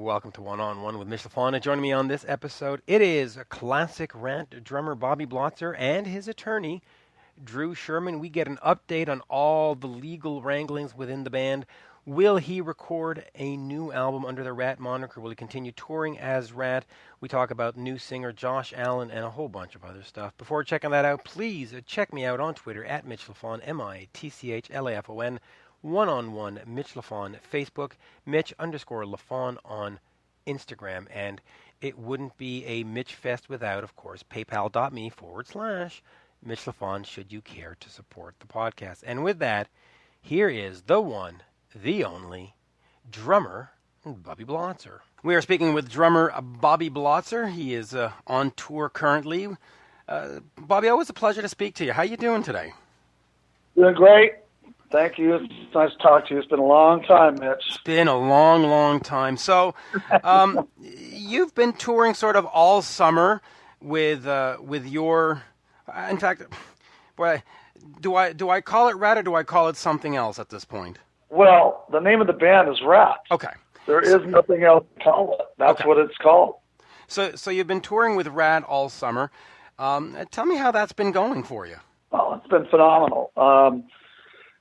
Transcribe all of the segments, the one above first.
Welcome to One on One with Mitch Lafon. And joining me on this episode, it is classic Ratt drummer Bobby Blotzer and his attorney, Drew Sherman. We get an update on all the legal wranglings within the band. Will he record a new album under the Ratt moniker? Will he continue touring as Ratt? We talk about new singer Josh Allen and a whole bunch of other stuff. Before checking that out, please check me out on Twitter at Mitch Lafon, MITCHLAFON. One-on-one Mitch Lafon Facebook, Mitch_Lafon on Instagram. And it wouldn't be a Mitch Fest without, of course, paypal.me/Mitch Lafon should you care to support the podcast. And with that, here is the one, the only, drummer Bobby Blotzer. We are speaking with drummer Bobby Blotzer. He is on tour currently. Bobby, always a pleasure to speak to you. How you doing today? Doing great. Thank you. It's nice to talk to you. It's been a long time, Mitch. It's been a long, long time. So, you've been touring sort of all summer with your. In fact, boy, do I call it Ratt or do I call it something else at this point? Well, the name of the band is Ratt. Okay. There is nothing else to call it. That's what it's called. So you've been touring with Ratt all summer. Tell me how that's been going for you. Oh, it's been phenomenal.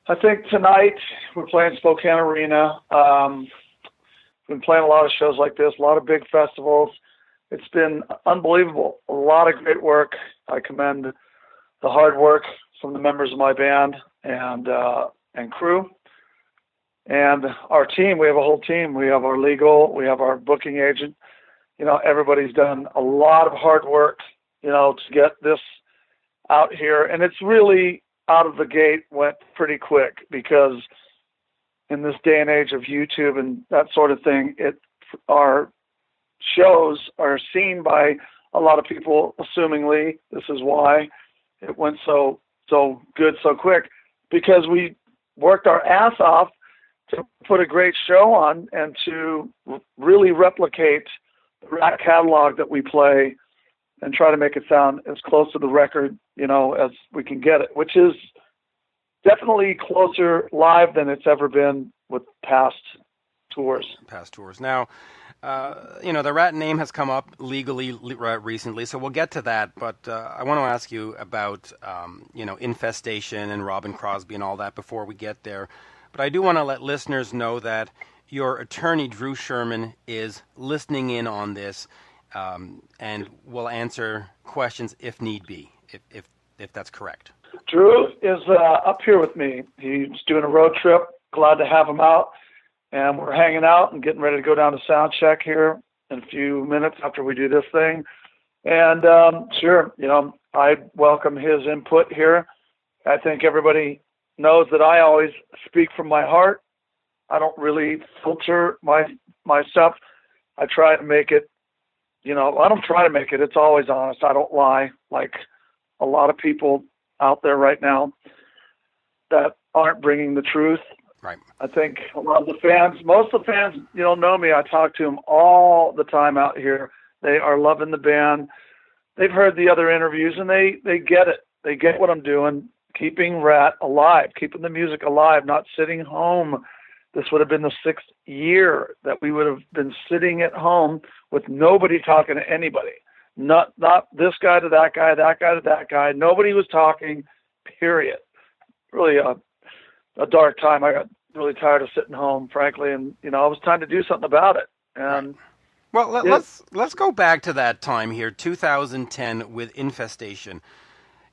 I think tonight we're playing Spokane Arena. Been playing a lot of shows like this, a lot of big festivals. It's been unbelievable. A lot of great work. I commend the hard work from the members of my band and crew. And our team, we have a whole team. We have our legal, we have our booking agent. You know, everybody's done a lot of hard work, you know, to get this out here. And it's really out of the gate went pretty quick because in this day and age of YouTube and that sort of thing, our shows are seen by a lot of people, assumingly. This is why it went so good so quick, because we worked our ass off to put a great show on and to really replicate the Ratt catalog that we play and try to make it sound as close to the record, you know, as we can get it, which is definitely closer live than it's ever been with past tours. Now, you know, the Ratt name has come up legally recently, so we'll get to that. But I want to ask you about, you know, Infestation and Robbin Crosby and all that before we get there. But I do want to let listeners know that your attorney, Drew Sherman, is listening in on this and will answer questions if need be, if that's correct. Drew is up here with me. He's doing a road trip. Glad to have him out. And we're hanging out and getting ready to go down to sound check here in a few minutes after we do this thing. And sure, you know, I welcome his input here. I think everybody knows that I always speak from my heart. I don't really filter my stuff. I try to make it, you know, I don't try to make it. It's always honest. I don't lie like a lot of people out there right now that aren't bringing the truth. Right. I think a lot of the fans, most of the fans, you know me. I talk to them all the time out here. They are loving the band. They've heard the other interviews and they get it. They get what I'm doing, keeping Ratt alive, keeping the music alive, not sitting home. This would have been the 6th year that we would have been sitting at home with nobody talking to anybody. Not this guy to that guy, that guy to that guy. Nobody was talking, period. Really a dark time. I got really tired of sitting home, frankly, and, you know, it was time to do something about it. And well, let's go back to that time here, 2010 with Infestation.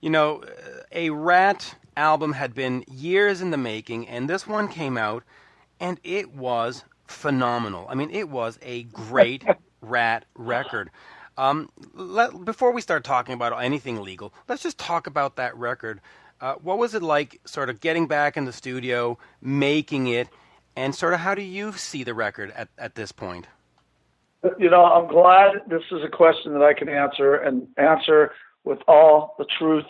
You know, a Ratt album had been years in the making, and this one came out, and it was phenomenal. I mean, it was a great Ratt record. Before we start talking about anything legal, let's just talk about that record. What was it like sort of getting back in the studio, making it, and sort of how do you see the record at this point? You know, I'm glad this is a question that I can answer with all the truth,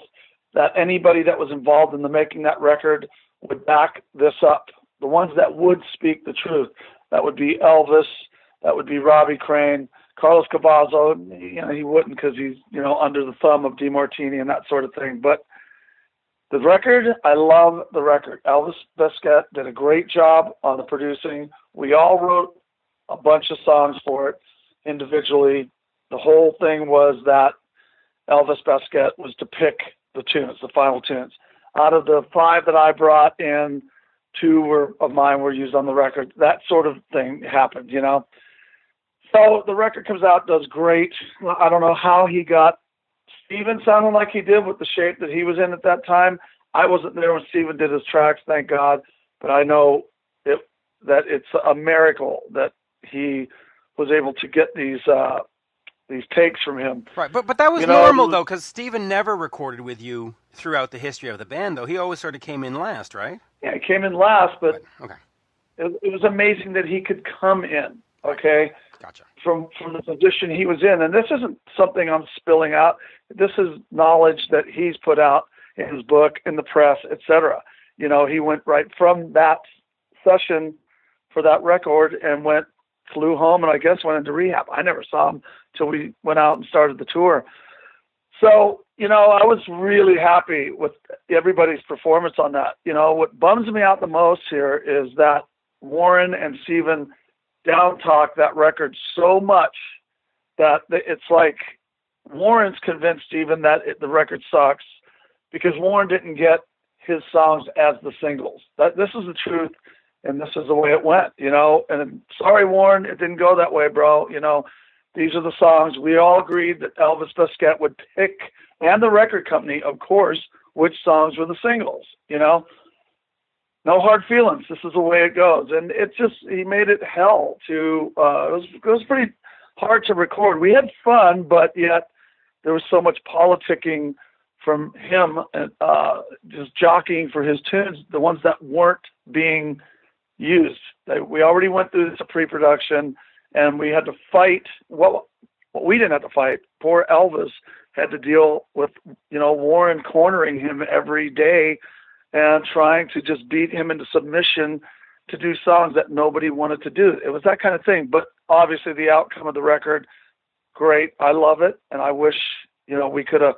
that anybody that was involved in the making that record would back this up. The ones that would speak the truth, that would be Elvis, that would be Robbie Crane, Carlos Cavazo. You know, he wouldn't because he's, you know, under the thumb of DeMartini and that sort of thing. But the record, I love the record. Elvis Besquet did a great job on the producing. We all wrote a bunch of songs for it individually. The whole thing was that Elvis Baskett was to pick the tunes, the final tunes. Out of the 5 that I brought in, 2 of mine were used on the record. That sort of thing happened, you know. So the record comes out, does great. I don't know how he got Steven sounding like he did with the shape that he was in at that time. I wasn't there when Steven did his tracks, thank God. But I know that it's a miracle that he was able to get these takes from him. Right, but that was normal, though, because Steven never recorded with you throughout the history of the band, though. He always sort of came in last, right? Yeah, he came in last, but okay. It was amazing that he could come in, okay? Gotcha. From the position he was in. And this isn't something I'm spilling out. This is knowledge that he's put out in his book, in the press, etc. You know, he went right from that session for that record and flew home and I guess went into rehab. I never saw him till we went out and started the tour. So, you know, I was really happy with everybody's performance on that. You know, what bums me out the most here is that Warren and Steven down-talk that record so much that it's like Warren's convinced Steven that the record sucks because Warren didn't get his songs as the singles. This is the truth, and this is the way it went, you know. And sorry, Warren, it didn't go that way, bro. You know, these are the songs. We all agreed that Elvis Baskett would pick, and the record company, of course, which songs were the singles, you know. No hard feelings. This is the way it goes. And he made it hell to, it was pretty hard to record. We had fun, but yet there was so much politicking from him, just jockeying for his tunes, the ones that weren't being used. We already went through this pre-production, and we had to fight. What we didn't have to fight. Poor Elvis had to deal with, you know, Warren cornering him every day and trying to just beat him into submission to do songs that nobody wanted to do. It was that kind of thing. But obviously the outcome of the record, great. I love it. And I wish, you know, we could have,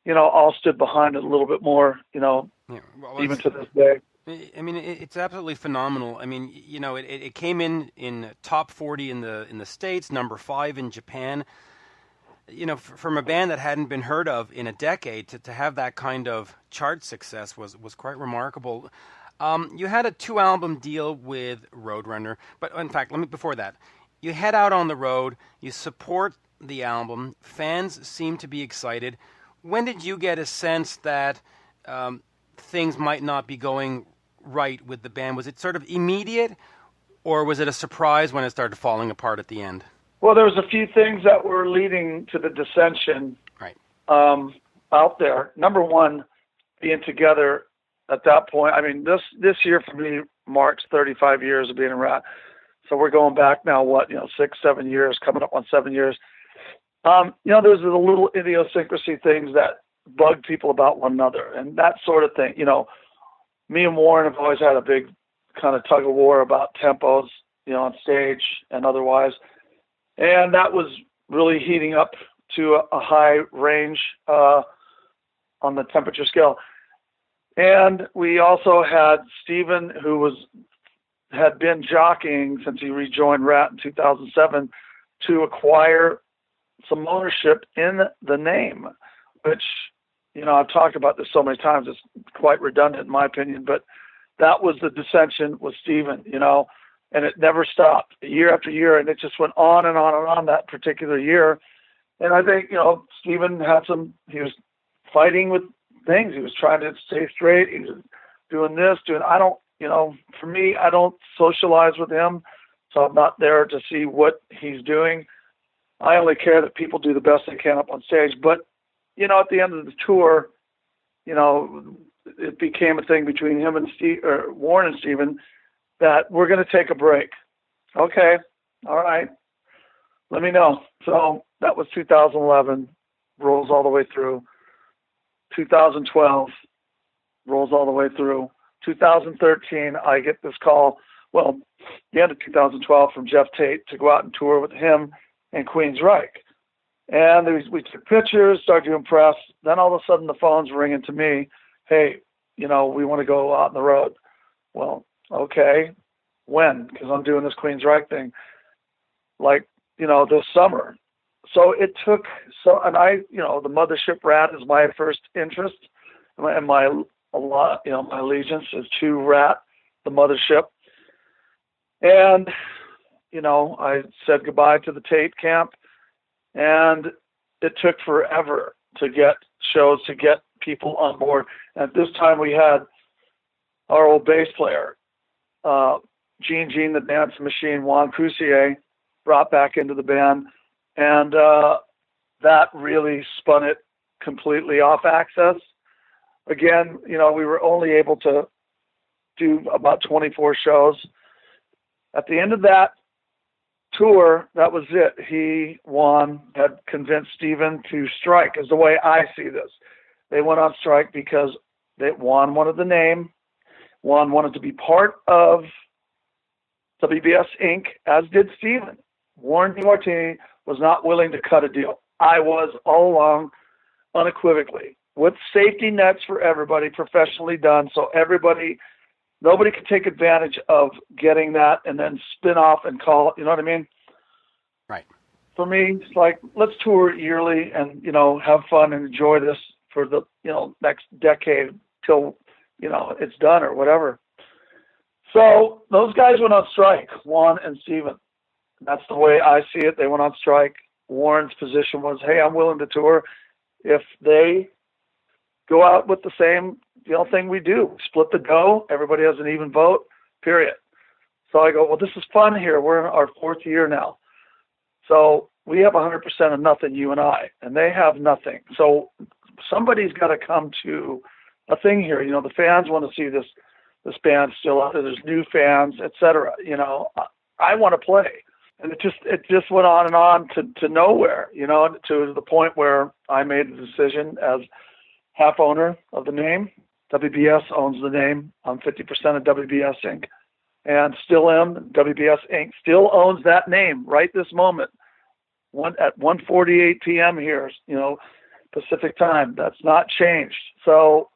you know, all stood behind it a little bit more, you know, even to this day. I mean, it's absolutely phenomenal. I mean, you know, it came in top 40 in the States, number 5 in Japan. You know, from a band that hadn't been heard of in a decade to have that kind of chart success was quite remarkable. You had a 2-album deal with Roadrunner, but in fact, before that, you head out on the road, you support the album, fans seem to be excited. When did you get a sense that things might not be going right with the band? Was it sort of immediate, or was it a surprise when it started falling apart at the end? Well, there was a few things that were leading to the dissension out there. Number one, being together at that point. I mean, this year for me marks 35 years of being a Ratt. So we're going back now, 6, 7 years, coming up on 7 years. You know, there's the little idiosyncrasy things that bug people about one another and that sort of thing. You know, me and Warren have always had a big kind of tug of war about tempos, you know, on stage and otherwise. And that was really heating up to a high range on the temperature scale. And we also had Steven, who had been jockeying since he rejoined Ratt in 2007 to acquire some ownership in the name, which, you know, I've talked about this so many times, it's quite redundant in my opinion, but that was the dissension with Steven, you know. And it never stopped year after year. And it just went on and on and on that particular year. And I think, you know, Steven he was fighting with things. He was trying to stay straight. He was doing this, for me, I don't socialize with him. So I'm not there to see what he's doing. I only care that people do the best they can up on stage. But, you know, at the end of the tour, you know, it became a thing between him and Warren and Steven, that we're going to take a break. Okay. All right. Let me know. So that was 2011, rolls all the way through. 2012 rolls all the way through. 2013, I get this call, the end of 2012 from Jeff Tate to go out and tour with him and Queensryche. And we took pictures, started to impress. Then all of a sudden the phone's ringing to me. Hey, you know, we want to go out on the road. Well, okay, when? Because I'm doing this Queensryche thing. like, this summer. So it took, and the mothership Ratt is my first interest, and my allegiance is to Ratt, the mothership. And, I said goodbye to the Tate camp, and it took forever to get shows, to get people on board. At this time, we had our old bass player, Gene the Dance Machine, Juan Crucier, brought back into the band, and that really spun it completely off axis. Again, we were only able to do about 24 shows. At the end of that tour, that was it. Juan had convinced Steven to strike, is the way I see this. They went on strike because Juan wanted the name. Juan wanted to be part of WBS Inc., as did Steven. Warren DeMartini was not willing to cut a deal. I was all along, unequivocally, with safety nets for everybody, professionally done, so nobody could take advantage of getting that and then spin off and call, you know what I mean? Right. For me, it's like, let's tour yearly and, have fun and enjoy this for the, next decade till, it's done or whatever. So those guys went on strike, Juan and Steven. That's the way I see it. They went on strike. Warren's position was, hey, I'm willing to tour if they go out with the same thing we do. Split the dough. Everybody has an even vote, period. So I go, well, this is fun here. We're in our fourth year now. So we have 100% of nothing, you and I, and they have nothing. So somebody's got to come to a thing here. The fans want to see this band still out there. There's new fans, etc. I want to play. And it just went on and on to nowhere, to the point where I made the decision as half owner of the name. WBS owns the name. I'm 50% of WBS Inc. And still am. WBS Inc. still owns that name right this moment. At 1:48 p.m. here, Pacific time. That's not changed. So,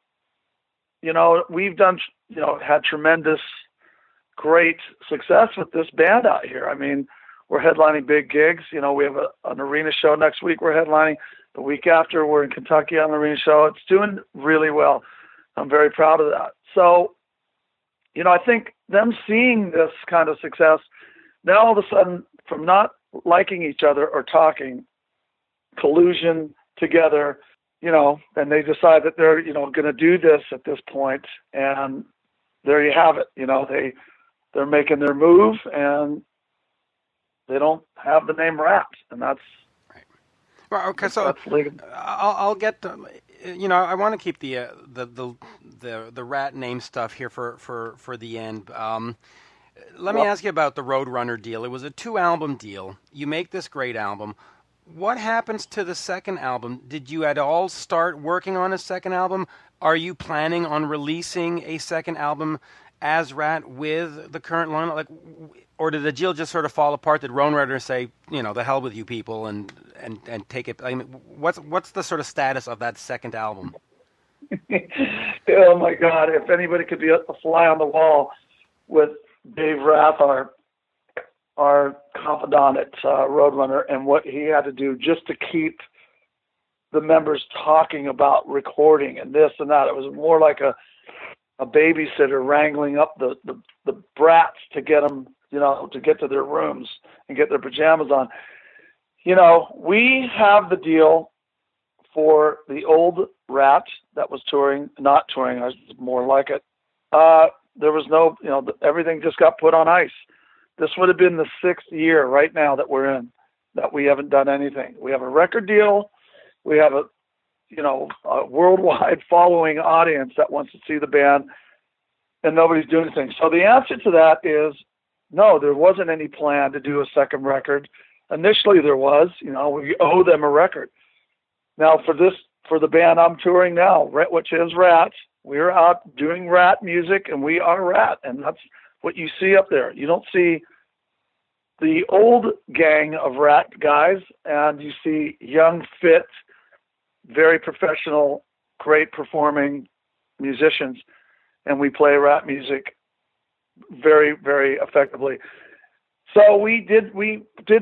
we've done, had tremendous, great success with this band out here. I mean, we're headlining big gigs. We have an arena show next week. We're headlining. The week after, we're in Kentucky on the arena show. It's doing really well. I'm very proud of that. So, I think them seeing this kind of success, now all of a sudden, from not liking each other or talking, collusion together, and they decide that they're, going to do this at this point, and there you have it. They're making their move, and they don't have the name Ratt, and that's right. Well, okay, so I'll get. I want to keep the Ratt name stuff here for the end. Let me ask you about the Roadrunner deal. It was a 2-album deal. You make this great album. What happens to the second album? Did you at all start working on a second album? Are you planning on releasing a second album as Ratt with the current lineup? Or did the deal just sort of fall apart? Did Roadrunner say, the hell with you people and take it? I mean, what's the sort of status of that second album? Oh my God! If anybody could be a fly on the wall with Dave Rath, our confidant at Roadrunner, and what he had to do just to keep the members talking about recording and this and that. It was more like a babysitter wrangling up the brats to get them, to get to their rooms and get their pajamas on. We have the deal for the old Ratt that was not touring, I was more like it. There was no, everything just got put on ice. This would have been the 6th year right now that we're in, that we haven't done anything. We have a record deal. We have a worldwide following audience that wants to see the band, and nobody's doing anything. So the answer to that is no, there wasn't any plan to do a second record. Initially there was, we owe them a record. Now for the band I'm touring now, which is Ratt, we're out doing Ratt music, and we are Ratt, and that's what you see up there. You don't see the old gang of Ratt guys, and you see young, fit, very professional, great performing musicians, and we play Ratt music very, very effectively. So we did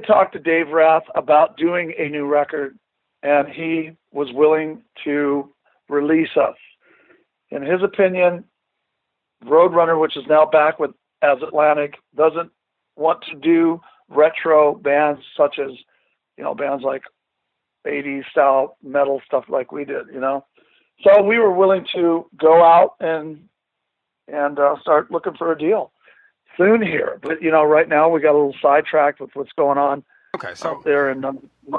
talk to Dave Ratt about doing a new record, and he was willing to release us. In his opinion, Roadrunner, which is now back with as Atlantic, doesn't want to do retro bands such as, bands like 80s style metal stuff like we did, So we were willing to go out and start looking for a deal soon here. But, right now we got a little sidetracked with what's going on out there in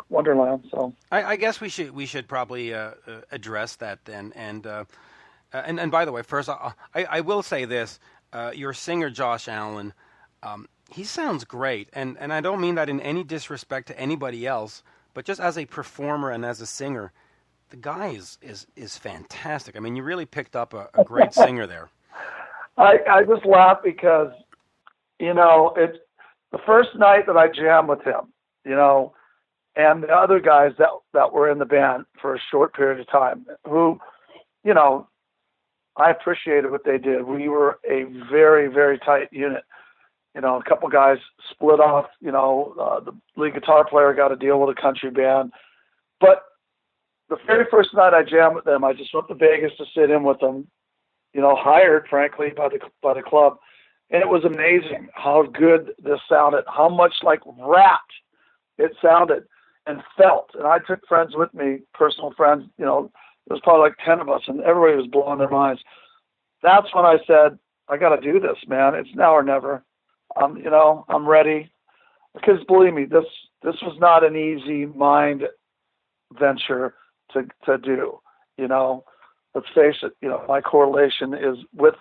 Wonderland. So I guess we should probably address that then. And by the way, first I will say this: your singer Josh Allen, he sounds great, and I don't mean that in any disrespect to anybody else, but just as a performer and as a singer, the guy is fantastic. I mean, you really picked up a great singer there. I just laugh because, it's the first night that I jammed with him, and the other guys that were in the band for a short period of time who, I appreciated what they did. We were a very, very tight unit. A couple guys split off, the lead guitar player got a deal with a country band. But the very first night I jammed with them, I just went to Vegas to sit in with them, hired, frankly, by the club. And it was amazing how good this sounded, how much like Ratt it sounded and felt. And I took friends with me, personal friends, it was probably like 10 of us, and everybody was blowing their minds. That's when I said, I got to do this, man. It's now or never. I'm ready. Because believe me, this was not an easy mind venture to do. Let's face it, my correlation is with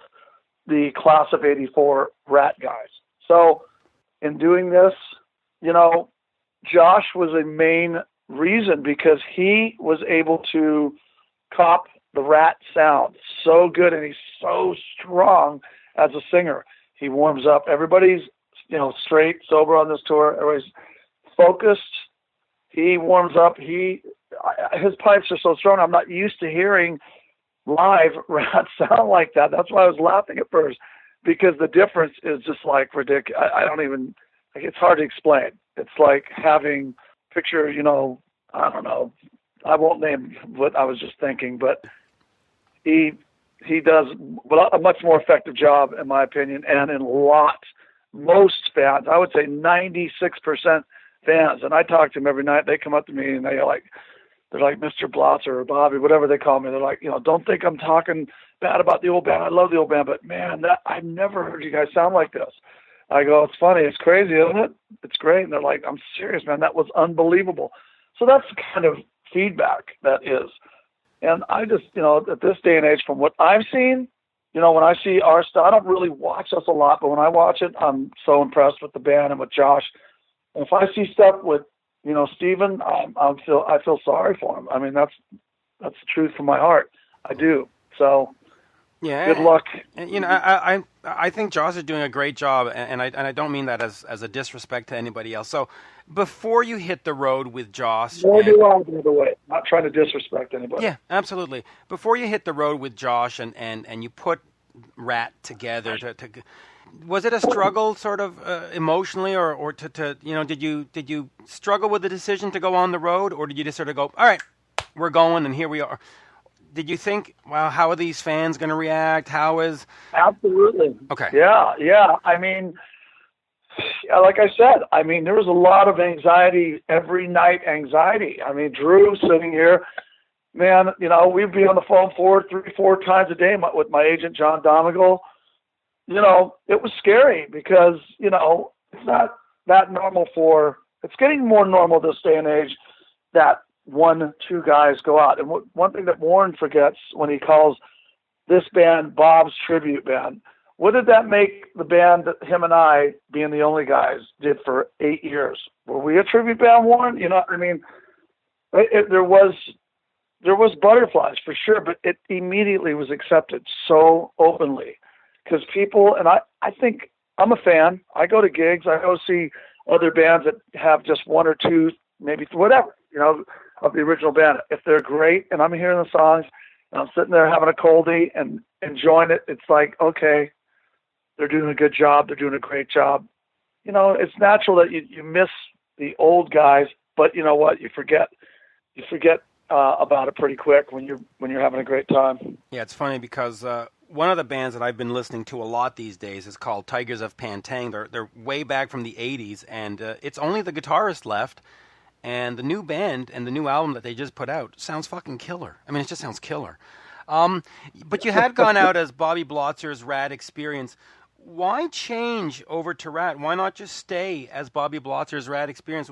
the class of 84 Ratt guys. So in doing this, Josh was a main reason because he was able to cop the Ratt sound so good, and he's so strong as a singer. He warms up. Everybody's, straight, sober on this tour. Everybody's focused. He warms up. His pipes are so strong. I'm not used to hearing live Ratt sound like that. That's why I was laughing at first, because the difference is just like ridiculous. I don't even, it's hard to explain. It's like having picture, I don't know. I won't name what I was just thinking, but he does a much more effective job, in my opinion, and in most fans, I would say 96% fans, and I talk to them every night. They come up to me and they're like Mr. Blotzer or Bobby, whatever they call me. They're like, don't think I'm talking bad about the old band. I love the old band, but man, I've never heard you guys sound like this. I go, it's funny, it's crazy, isn't it? It's great. And they're like, I'm serious, man, that was unbelievable. So that's the kind of feedback that is. And I just, at this day and age, from what I've seen, when I see our stuff, I don't really watch us a lot, but when I watch it, I'm so impressed with the band and with Josh. And if I see stuff with, Steven, I feel sorry for him. I mean, that's the truth from my heart. I do. So, yeah. Good luck. And, I think Josh is doing a great job, and I don't mean that as a disrespect to anybody else. So, before you hit the road with Josh, nor do I, by the way. Not trying to disrespect anybody. Yeah, absolutely. Before you hit the road with Josh and you put Ratt together, was it a struggle, sort of emotionally, or did you struggle with the decision to go on the road, or did you just sort of go, all right, we're going, and here we are? Did you think, wow, how are these fans going to react? Absolutely. Okay. Yeah. I mean, like I said, there was a lot of anxiety, every night anxiety. Drew sitting here, man, we'd be on the phone 3-4 times a day with my agent, John Donegal. It was scary because, it's not that normal it's getting more normal this day and age that 1-2 guys go out. And one thing that Warren forgets when he calls this band Bob's tribute band, what did that make the band that him and I, being the only guys, did for 8 years? Were we a tribute band, Warren? There was butterflies for sure, but it immediately was accepted so openly because people, and I think I'm a fan. I go to gigs. I go see other bands that have just 1 or 2, maybe whatever, of the original band. If they're great and I'm hearing the songs and I'm sitting there having a coldie and enjoying it, it's like, okay, they're doing a good job. They're doing a great job. it's natural that you miss the old guys, but you know what? You forget about it pretty quick when you're having a great time. Yeah, it's funny because one of the bands that I've been listening to a lot these days is called Tigers of Pantang. They're way back from the '80s, and it's only the guitarist left. And the new band and the new album that they just put out sounds fucking killer. I mean, it just sounds killer. But you had gone out as Bobby Blotzer's Ratt Experience. Why change over to Ratt? Why not just stay as Bobby Blotzer's Ratt Experience?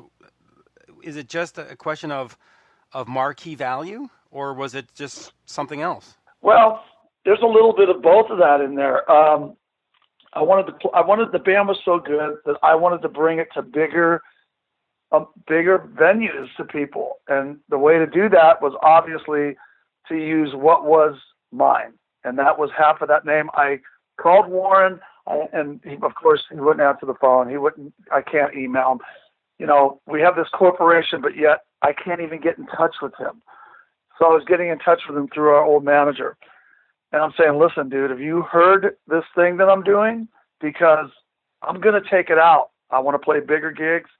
Is it just a question of marquee value, or was it just something else? Well, there's a little bit of both of that in there. I wanted the band was so good that I wanted to bring it to bigger venues to people, and the way to do that was obviously to use what was mine, and that was half of that name. I called Warren, and of course he wouldn't answer the phone. I can't email him. We have this corporation, but yet I can't even get in touch with him. So I was getting in touch with him through our old manager, and I'm saying, listen, dude, have you heard this thing that I'm doing? Because I'm going to take it out. I want to play bigger gigs,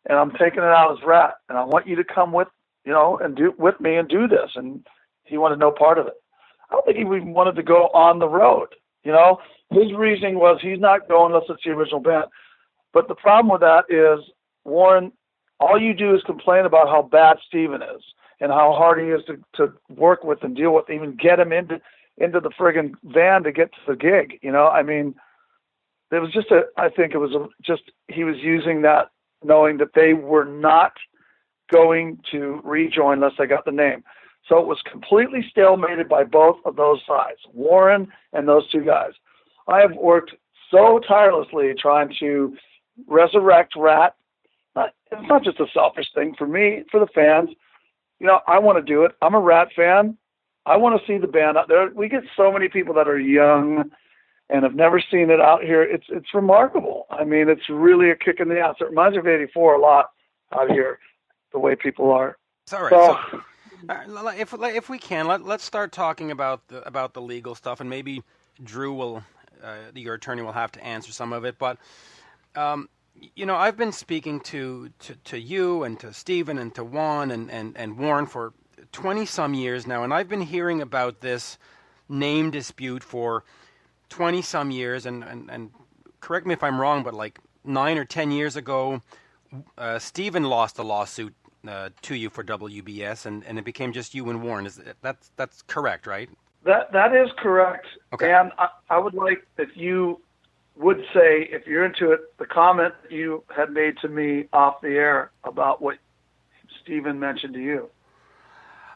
and I'm taking it out as Ratt, and I want you to come with, and do with me and do this. And he wanted no part of it. I don't think he even wanted to go on the road. His reasoning was he's not going unless it's the original band. But the problem with that is, Warren, all you do is complain about how bad Steven is and how hard he is to work with and deal with, even get him into the friggin' van to get to the gig. I mean, it was just he was using that knowing that they were not going to rejoin unless they got the name. So it was completely stalemated by both of those sides, Warren and those two guys. I have worked so tirelessly trying to resurrect Ratt. It's not just a selfish thing for me, for the fans. I want to do it. I'm a Ratt fan. I want to see the band out there. We get so many people that are young and have never seen it out here. It's remarkable. I mean, it's really a kick in the ass. It reminds me of '84 a lot out here, the way people are. It's all right. So if we can, let's start talking about the legal stuff, and maybe Drew your attorney will have to answer some of it. But I've been speaking to you and to Stephen and to Juan and Warren for 20-some years now, and I've been hearing about this name dispute for 20-some years, and correct me if I'm wrong, but like 9 or 10 years ago, Stephen lost a lawsuit to you for WBS, and it became just you and Warren. That's correct, right? That is correct. Okay. And I would like if you would say, if you're into it, the comment you had made to me off the air about what Stephen mentioned to you.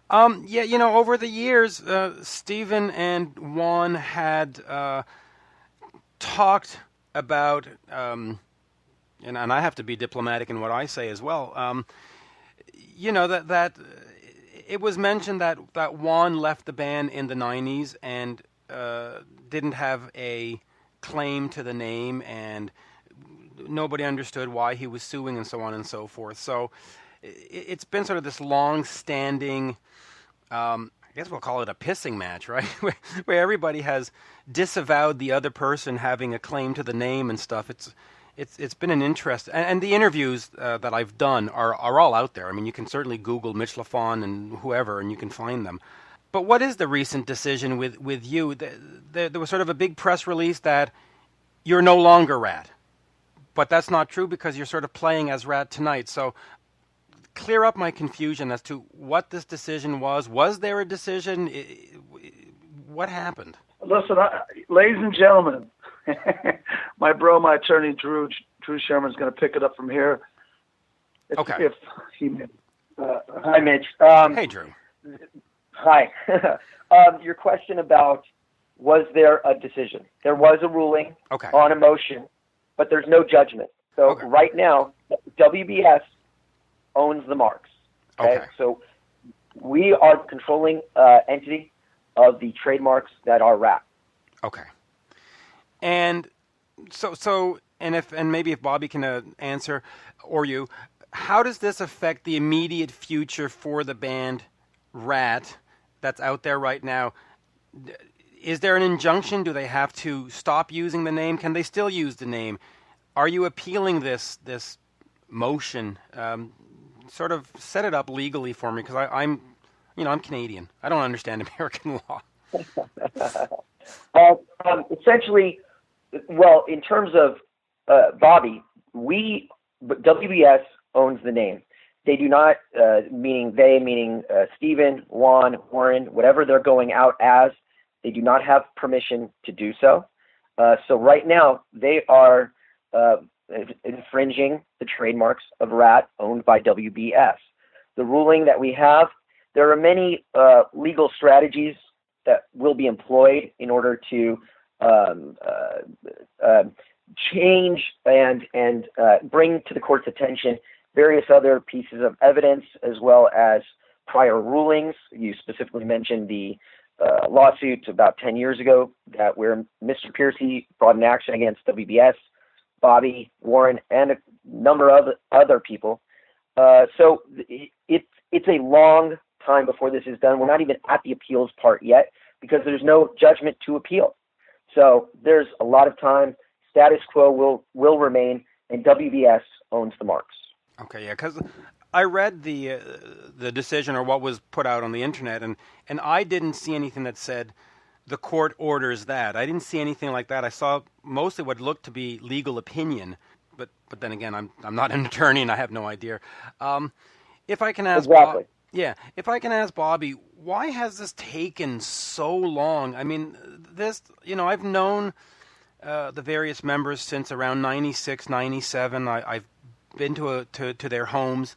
Over the years, Stephen and Juan had talked about, and I have to be diplomatic in what I say as well. That it was mentioned that Juan left the band in the '90s and didn't have a claim to the name, and nobody understood why he was suing and so on and so forth. So it's been sort of this long-standing, I guess we'll call it a pissing match, right? where everybody has disavowed the other person having a claim to the name and stuff. It's been an interest, and the interviews that I've done are all out there. I mean, you can certainly Google Mitch Lafon and whoever, and you can find them. But what is the recent decision with you? There was sort of a big press release that you're no longer Ratt, but that's not true because you're sort of playing as Ratt tonight. So clear up my confusion as to what this decision was. Was there a decision? What happened? Listen, ladies and gentlemen, my attorney, Drew Sherman, is going to pick it up from here. Okay. Hi, Mitch. Hey, Drew. Hi. Your question about was there a decision? There was a ruling on a motion, but there's no judgment. So right now, WBS owns the marks. Okay. So we are the controlling entity of the trademarks that are Ratt. Okay. And so maybe if Bobby can answer, or you, how does this affect the immediate future for the band Ratt that's out there right now? Is there an injunction? Do they have to stop using the name? Can they still use the name? Are you appealing this motion? Sort of set it up legally for me, because I'm Canadian. I don't understand American law. Essentially, well, in terms of Bobby, WBS owns the name. They do not, meaning Stephen, Juan, Warren, whatever they're going out as, they do not have permission to do so. So right now, they are infringing the trademarks of Ratt, owned by WBS. The ruling that we have, there are many legal strategies that will be employed in order to change and bring to the court's attention various other pieces of evidence, as well as prior rulings. You specifically mentioned the lawsuit about 10 years ago where Mr. Piercy brought an action against WBS, Bobby, Warren, and a number of other people. So it's a long time before this is done. We're not even at the appeals part yet, because there's no judgment to appeal. So there's a lot of time. Status quo will remain, and WBS owns the marks. Okay, yeah, because I read the decision, or what was put out on the internet, and I didn't see anything that said the court orders that. I didn't see anything like that. I saw mostly what looked to be legal opinion, but then again, I'm not an attorney and I have no idea. If I can ask, exactly. If I can ask Bobby, why has this taken so long? I mean, I've known the various members since around 96, 97. I've been to their homes.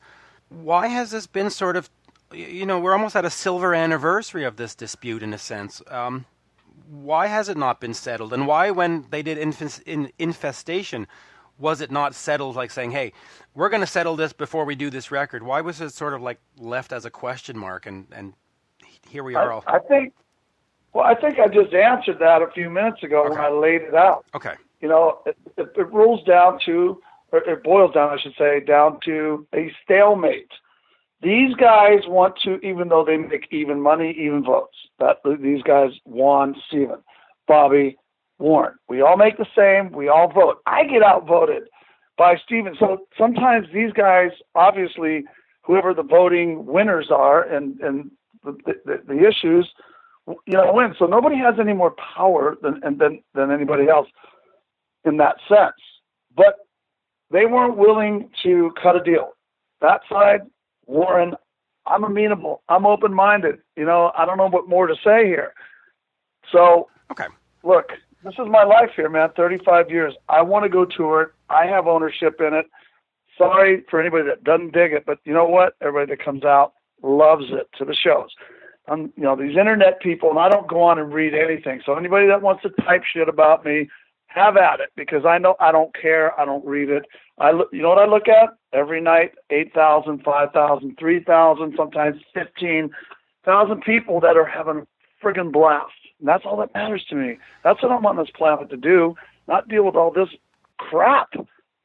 Why has this been sort of, we're almost at a silver anniversary of this dispute in a sense. Why has it not been settled? And why, when they did Infestation, was it not settled, like saying, hey, we're going to settle this before we do this record? Why was it sort of like left as a question mark, and here we are all... I think I just answered that a few minutes ago when I laid it out. Okay. It boils down, I should say, down to a stalemate. These guys want to, even though they make even money, even votes, these guys, Juan, Stephen, Bobby, Warren, we all make the same, we all vote. I get outvoted by Stephen. So sometimes these guys, obviously, whoever the voting winners are and the issues, win. So nobody has any more power than anybody else in that sense. But they weren't willing to cut a deal. That side, Warren, I'm amenable. I'm open-minded. I don't know what more to say here. So, okay. Look, this is my life here, man, 35 years. I want to go tour it. I have ownership in it. Sorry for anybody that doesn't dig it, but you know what? Everybody that comes out loves it to the shows. These internet people, and I don't go on and read anything. So anybody that wants to type shit about me, have at it, because I know I don't care. I don't read it. You know what I look at? Every night, 8,000, 5,000, 3,000, sometimes 15,000 people that are having a friggin' blast. And that's all that matters to me. That's what I'm on this planet to do, not deal with all this crap.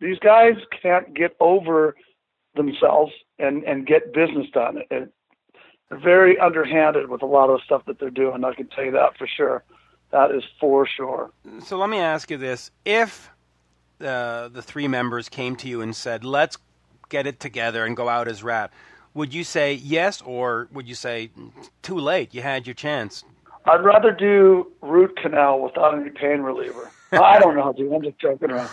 These guys can't get over themselves and get business done. They're very underhanded with a lot of the stuff that they're doing. I can tell you that for sure. That is for sure. So let me ask you this. If the three members came to you and said, let's get it together and go out as Ratt, would you say yes, or would you say, too late, you had your chance? I'd rather do root canal without any pain reliever. I don't know, dude. I'm just joking around.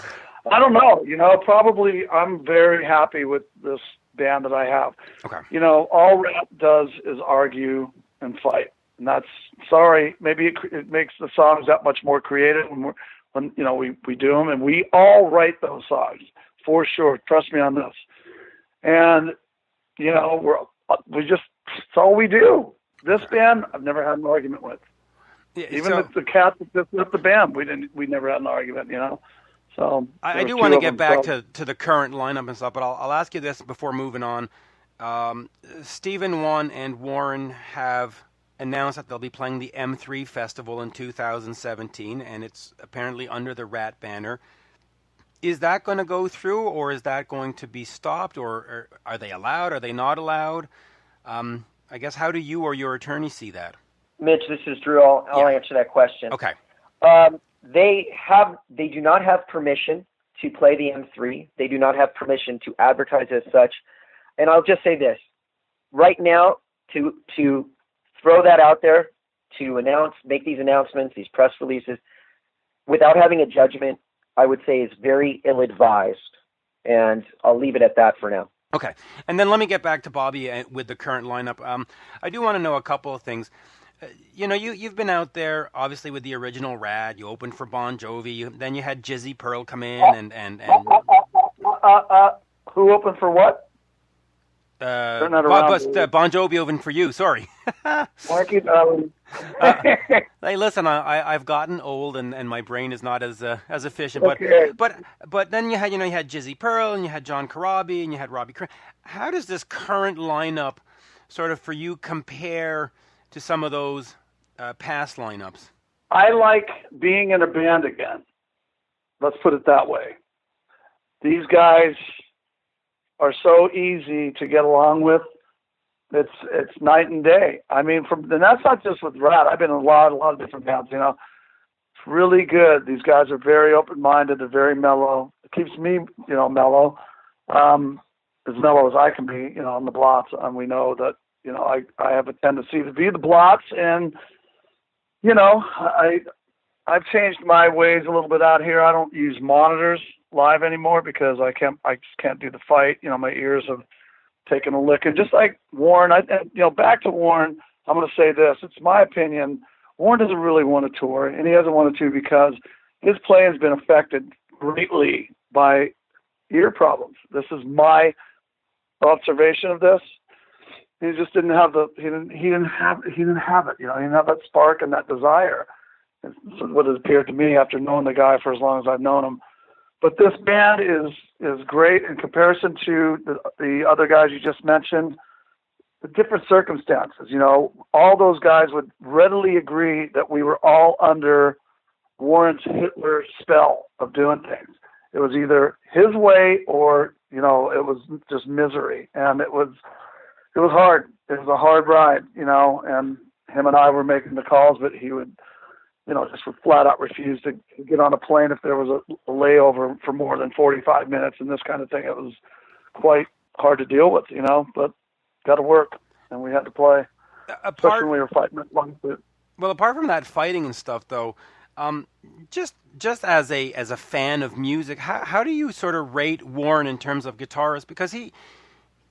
I don't know. Probably I'm very happy with this band that I have. Okay. All Ratt does is argue and fight. And that's, sorry, maybe it makes the songs that much more creative when we do them, and we all write those songs for sure. Trust me on this. And it's all we do. This band, I've never had an argument with. Yeah, even the cat that left the band, we never had an argument. So I do want to get back to the current lineup and stuff, but I'll ask you this before moving on. Stephen, Juan, and Warren have announced that they'll be playing the M3 Festival in 2017, and it's apparently under the Ratt banner. Is that going to go through, or is that going to be stopped, or are they allowed? Are they not allowed? I guess, how do you or your attorney see that? Mitch, this is Drew. I'll answer that question. Okay. They do not have permission to play the M3. They do not have permission to advertise as such. And I'll just say this. Right now, to throw that out there, to make these announcements, these press releases, without having a judgment, I would say is very ill-advised. And I'll leave it at that for now. Okay. And then let me get back to Bobby with the current lineup. I do want to know a couple of things. You've been out there, obviously, with the original Ratt. You opened for Bon Jovi. Then you had Jizzy Pearl come in and who opened for what? Bon Jovi opened for you. Sorry. Hey, listen, I've gotten old and my brain is not as efficient. Okay. But then you had Jizzy Pearl and you had John Corabi and you had Robbie. How does this current lineup sort of for you compare to some of those past lineups? I like being in a band again. Let's put it that way. These guys are so easy to get along with. It's night and day. I mean, and that's not just with Ratt. I've been in a lot of different bands. It's really good. These guys are very open-minded. They're very mellow. It keeps me, mellow, as mellow as I can be, on the Blots. And we know that, I have a tendency to be the Blots, and I've changed my ways a little bit out here. I don't use monitors live anymore because I just can't do the fight. My ears have taken a lick. And just like Warren, back to Warren, I'm going to say this. It's my opinion. Warren doesn't really want to tour, and he hasn't wanted to because his playing has been affected greatly by ear problems. This is my observation of this. He just didn't have he didn't have it. He didn't have that spark and that desire. It's what it appeared to me after knowing the guy for as long as I've known him. But this band is great in comparison to the other guys you just mentioned. The different circumstances, all those guys would readily agree that we were all under Warren's Hitler spell of doing things. It was either his way or, it was just misery. And it was hard. It was a hard ride, and him and I were making the calls, but he would, just would flat out refuse to get on a plane if there was a layover for more than 45 minutes and this kind of thing. It was quite hard to deal with, but got to work, and we had to play, especially when we were fighting that long bit. Well, apart from that fighting and stuff, though, just as a fan of music, how do you sort of rate Warren in terms of guitarist? Because he,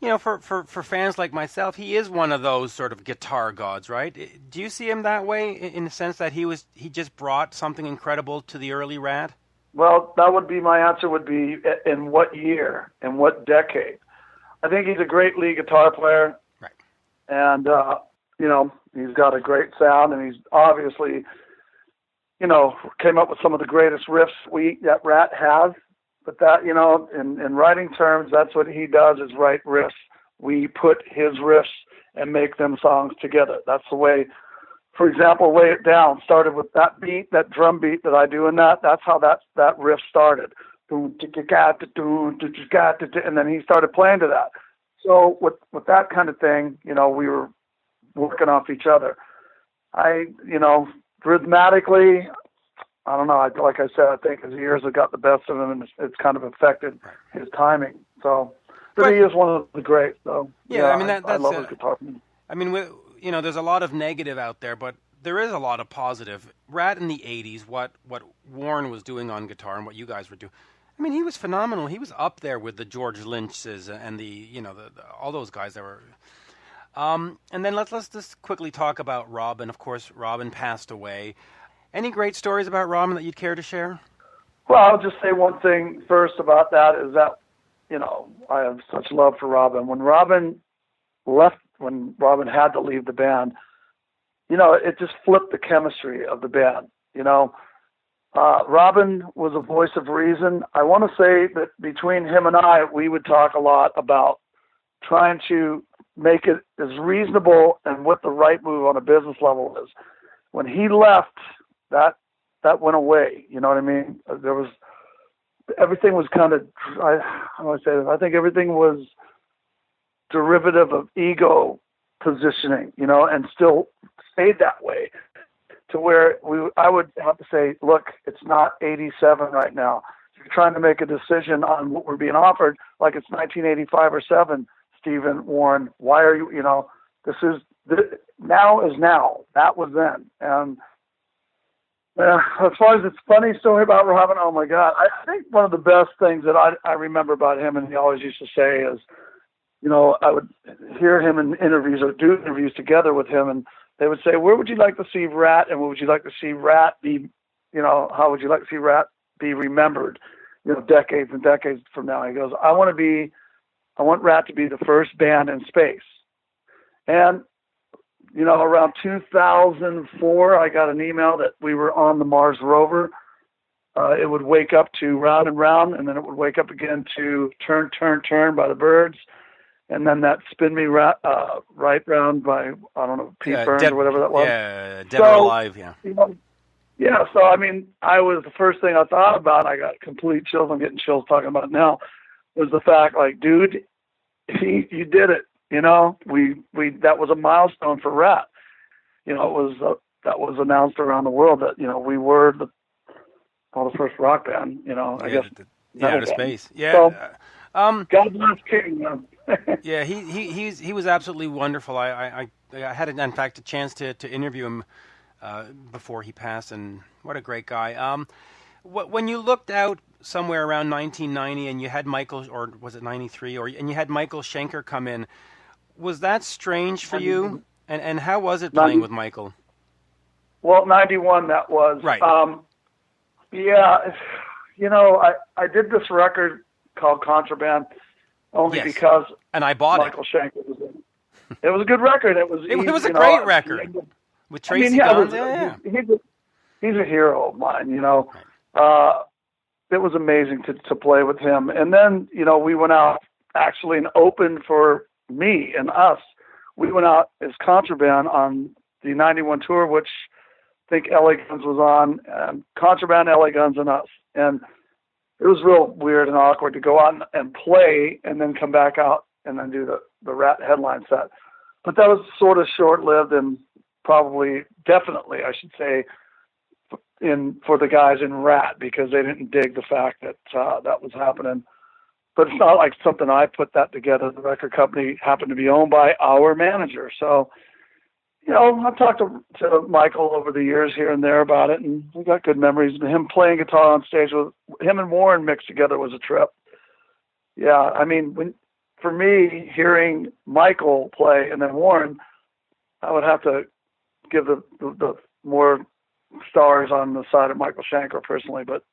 for fans like myself, he is one of those sort of guitar gods, right? Do you see him that way in the sense that he just brought something incredible to the early Ratt? Well, that would be my answer. Would be in what year, in what decade? I think he's a great lead guitar player, right? And he's got a great sound, and he's obviously, came up with some of the greatest riffs that Ratt has. But that, in writing terms, that's what he does, is write riffs. We put his riffs and make them songs together. That's the way, for example, Lay It Down started with that beat, that drum beat that I do in that. That's how that riff started. And then he started playing to that. So with that kind of thing, we were working off each other. Rhythmatically, I don't know. Like I said, I think his ears have got the best of him, and it's kind of affected his timing. So, but he is one of the greats. So yeah, I mean I love his guitar. I mean, there's a lot of negative out there, but there is a lot of positive. Ratt in the '80s, what Warren was doing on guitar and what you guys were doing. I mean, he was phenomenal. He was up there with the George Lynch's and the all those guys that were. And then let's just quickly talk about Robbin. Of course, Robbin passed away. Any great stories about Robbin that you'd care to share? Well, I'll just say one thing first about that is that, I have such love for Robbin. When Robbin had to leave the band, it just flipped the chemistry of the band. Robbin was a voice of reason. I want to say that between him and I, we would talk a lot about trying to make it as reasonable and what the right move on a business level is. When he left, that went away. You know what I mean? Everything was kind of, I think everything was derivative of ego positioning, and still stayed that way, to where I would have to say, look, it's not 87 right now. you're trying to make a decision on what we're being offered, like it's 1985 or 7, Stephen, Warren, why are you, now is now. That was then. And as far as it's funny story about Robbin, oh my God, I think one of the best things that I remember about him, and he always used to say is, I would hear him in interviews or do interviews together with him, and they would say, where would you like to see Ratt, and what would you like to see Ratt be, how would you like to see Ratt be remembered, decades and decades from now? He goes, I want Ratt to be the first band in space. And, around 2004, I got an email that we were on the Mars rover. It would wake up to Round and Round, and then it would wake up again to Turn, Turn, Turn by the Byrds. And then that Spin Me Right Round by, I don't know, Pete Burns or whatever that was. Yeah, Dead or Alive, yeah. So, I was the first thing I thought about, I got complete chills, I'm getting chills talking about it now, was the fact, like, dude, you did it, we that was a milestone for Ratt. That was announced around the world that, we were the first rock band, I guess. Outer space. Yeah. So, God bless King. Yeah, he was absolutely wonderful. I had, in fact, a chance to interview him before he passed, and what a great guy. When you looked out somewhere around 1990 and you had Michael, or was it 93, and you had Michael Schenker come in, was that strange for you? And how was it playing with Michael? Well, 91 that was. Right. Yeah, I did this record called Contraband only because and I bought Michael Schenker was in. It was a good record. It was a great record with Tracy Guns. He's a hero of mine. It was amazing to play with him. And then we went out actually and opened for me and us. We went out as Contraband on the 91 tour, which I think LA Guns was on. Contraband, LA Guns, and us. And it was real weird and awkward to go out and play and then come back out and then do the Ratt headline set. But that was sort of short-lived and definitely, I should say, for the guys in Ratt, because they didn't dig the fact that that was happening. But it's not like something I put that together. The record company happened to be owned by our manager. So, I've talked to Michael over the years here and there about it, and we got good memories. Him playing guitar on stage with him and Warren mixed together was a trip. Yeah, for me, hearing Michael play and then Warren, I would have to give the more stars on the side of Michael Schenker personally, but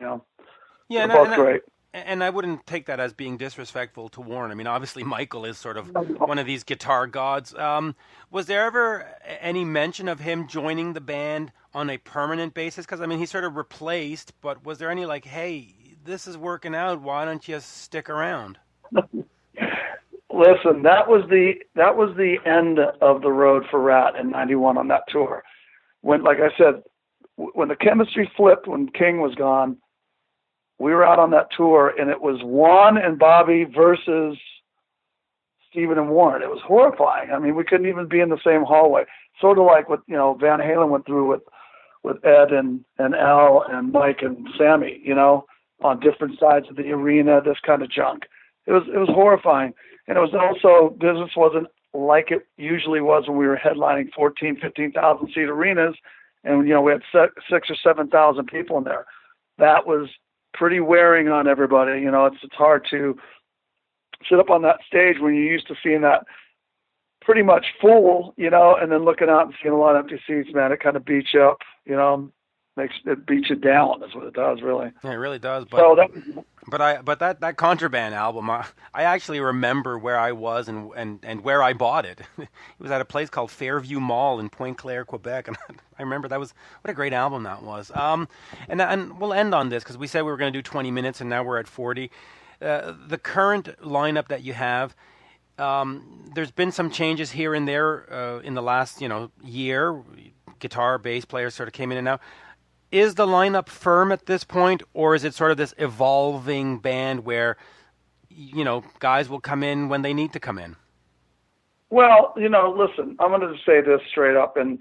they're both great. And I wouldn't take that as being disrespectful to Warren. Obviously Michael is sort of one of these guitar gods. Was there ever any mention of him joining the band on a permanent basis? Because he's sort of replaced, but was there any like, hey, this is working out, why don't you stick around? Listen, that was the end of the road for Ratt in 91 on that tour. When, like I said, when the chemistry flipped, when King was gone, we were out on that tour, and it was Juan and Bobby versus Stephen and Warren. It was horrifying. We couldn't even be in the same hallway. Sort of like what Van Halen went through with Ed and Al and Mike and Sammy. On different sides of the arena, this kind of junk. It was horrifying, and it was also, business wasn't like it usually was when we were headlining 14, 15,000 seat arenas, and we had 6,000 or 7,000 people in there. That was pretty wearing on everybody. It's hard to sit up on that stage when you're used to seeing that pretty much full, and then looking out and seeing a lot of empty seats, man. It kind of beats you up, it beats you down. That's what it does, really. Yeah, it really does. But but that Contraband album, I actually remember where I was and where I bought it. It was at a place called Fairview Mall in Pointe-Claire, Quebec, and I remember what a great album that was. And we'll end on this because we said we were going to do 20 minutes, and now we're at 40. The current lineup that you have, there's been some changes here and there in the last year. Guitar, bass players sort of came in and out. Is the lineup firm at this point, or is it sort of this evolving band where, guys will come in when they need to come in? Well, listen, I'm going to say this straight up, and,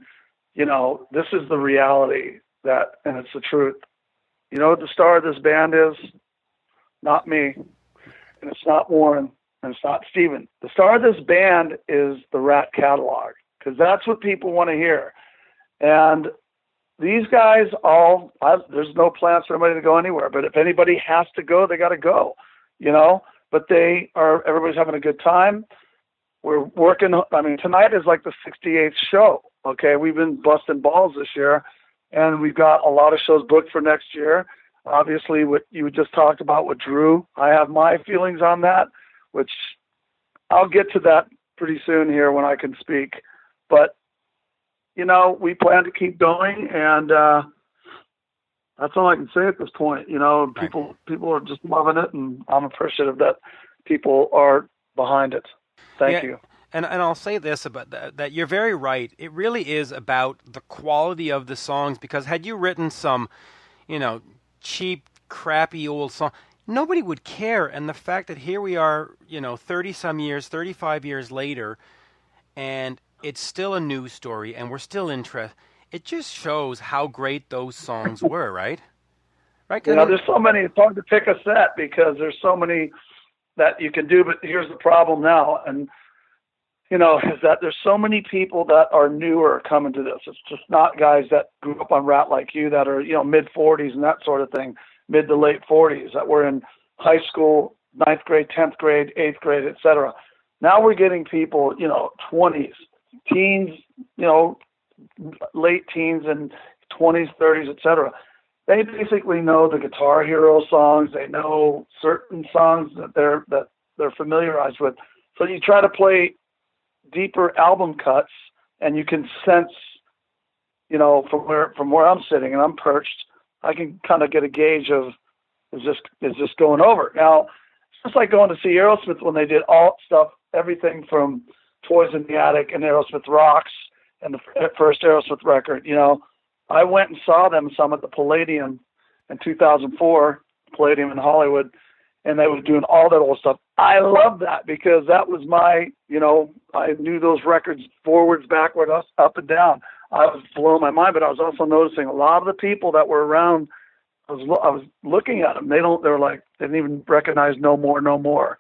this is the reality and it's the truth. You know what the star of this band is? Not me, and it's not Warren, and it's not Steven. The star of this band is the Ratt catalog, because that's what people want to hear. And these guys there's no plans for anybody to go anywhere, but if anybody has to go, they got to go, you know? But everybody's having a good time. We're working, tonight is like the 68th show, okay? We've been busting balls this year, and we've got a lot of shows booked for next year. Obviously, what you just talked about with Drew, I have my feelings on that, which I'll get to that pretty soon here when I can speak. But, you know, we plan to keep going, and that's all I can say at this point. You know, people are just loving it, and I'm appreciative that people are behind it. Thank you. And I'll say this about that you're very right. It really is about the quality of the songs, because had you written some, you know, cheap, crappy old song, nobody would care. And the fact that here we are, you know, 30-some years, 35 years later, and it's still a news story, and we're still interested. It just shows how great those songs were, right? Right? You know, there's so many. It's hard to pick a set because there's so many that you can do. But here's the problem now, and you know, is that there's so many people that are newer coming to this. It's just not guys that grew up on Ratt like you that are, you know, mid 40s and that sort of thing, mid to late 40s that were in high school, 9th grade, 10th grade, 8th grade, etc. Now we're getting people, you know, 20s, teens, you know, late teens and 20s, 30s, etc. They basically know the Guitar Hero songs. They know certain songs that they're familiarized with. So you try to play deeper album cuts, and you can sense, you know, from where I'm sitting and I'm perched, I can kind of get a gauge of is this going over. Now, it's just like going to see Aerosmith when they did all stuff, everything from Toys in the Attic and Aerosmith Rocks and the first Aerosmith record. You know, I went and saw them some at the Palladium in 2004, Palladium in Hollywood, and they were doing all that old stuff. I love that because that was my, you know, I knew those records forwards, backwards, up and down. I was blowing my mind, but I was also noticing a lot of the people that were around, I was looking at them. They didn't even recognize No More,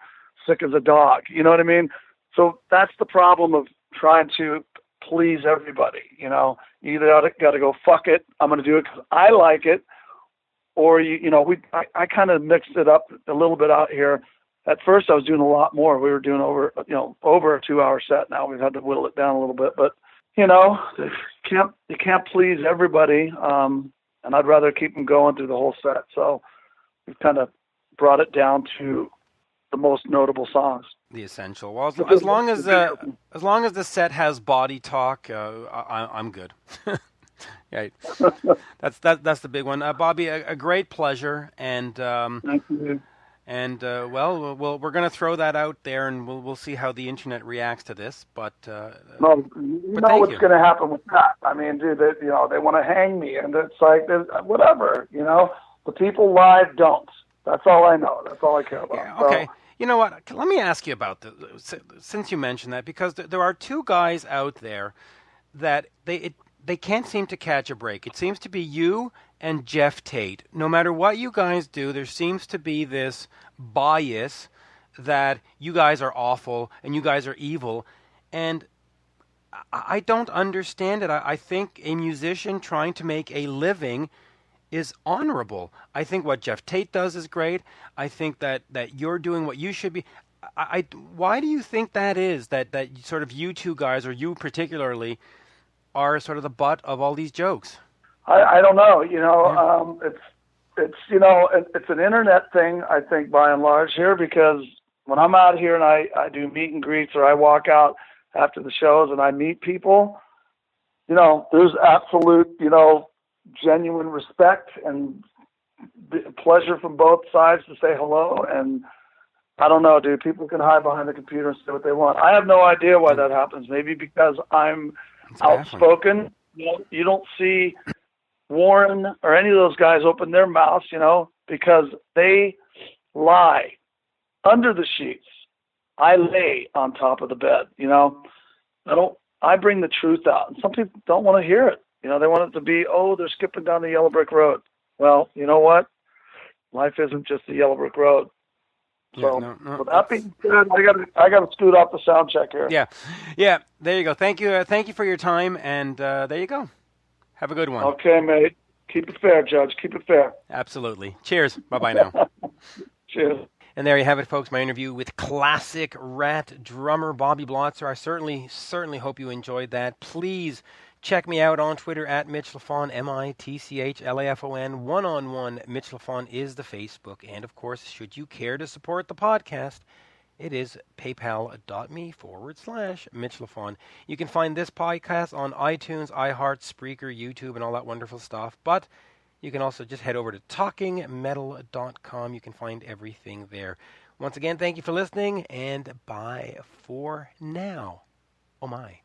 Sick as a Dog. You know what I mean? So that's the problem of trying to please everybody. You know, you either got to go, fuck it, I'm going to do it because I like it, or I kind of mixed it up a little bit out here. At first, I was doing a lot more. We were doing over a 2-hour set. Now we've had to whittle it down a little bit, but you know, you can't please everybody, and I'd rather keep them going through the whole set. So we've kind of brought it down to the most notable songs. The essential. Well, as long as the set has body talk, I'm good. Right. That's the big one. Bobby, a great pleasure, and thank you. And we're going to throw that out there, and we'll see how the internet reacts to this. But what's going to happen with that? I mean, dude, they want to hang me, and it's like whatever. You know, the people live don't. That's all I know. That's all I care about. Yeah, okay. So, you know what? Let me ask you about this, since you mentioned that, because there are two guys out there that they can't seem to catch a break. It seems to be you and Jeff Tate. No matter what you guys do, there seems to be this bias that you guys are awful and you guys are evil. And I don't understand it. I think a musician trying to make a living is honorable. I think what Jeff Tate does is great. I think that you're doing what you should be. Why do you think that is, that sort of you two guys, or you particularly, are sort of the butt of all these jokes? I don't know. You know, it's an internet thing, I think, by and large here, because when I'm out here and I do meet and greets, or I walk out after the shows and I meet people, you know, there's absolute, you know, genuine respect and pleasure from both sides to say hello. And I don't know, dude, people can hide behind the computer and say what they want. I have no idea why that happens. Maybe because I'm outspoken. You don't see Warren or any of those guys open their mouths, you know, because they lie under the sheets. I lay on top of the bed, you know. I bring the truth out, and some people don't want to hear it. You know, they want it to be, they're skipping down the yellow brick road. well, you know what? Life isn't just a yellow brick road. So, with that being said, I got to scoot off the sound check here. Yeah. There you go. Thank you for your time, and there you go. Have a good one. Okay, mate. Keep it fair, Judge. Keep it fair. Absolutely. Cheers. Bye-bye now. Cheers. And there you have it, folks, my interview with classic Ratt drummer Bobby Blotzer. I certainly hope you enjoyed that. Please check me out on Twitter at Mitch Lafon, MITCHLAFON. One-on-one Mitch Lafon is the Facebook. And, of course, should you care to support the podcast, it is paypal.me/Mitch Lafon. You can find this podcast on iTunes, iHeart, Spreaker, YouTube, and all that wonderful stuff. But you can also just head over to talkingmetal.com. You can find everything there. Once again, thank you for listening, and bye for now. Oh, my.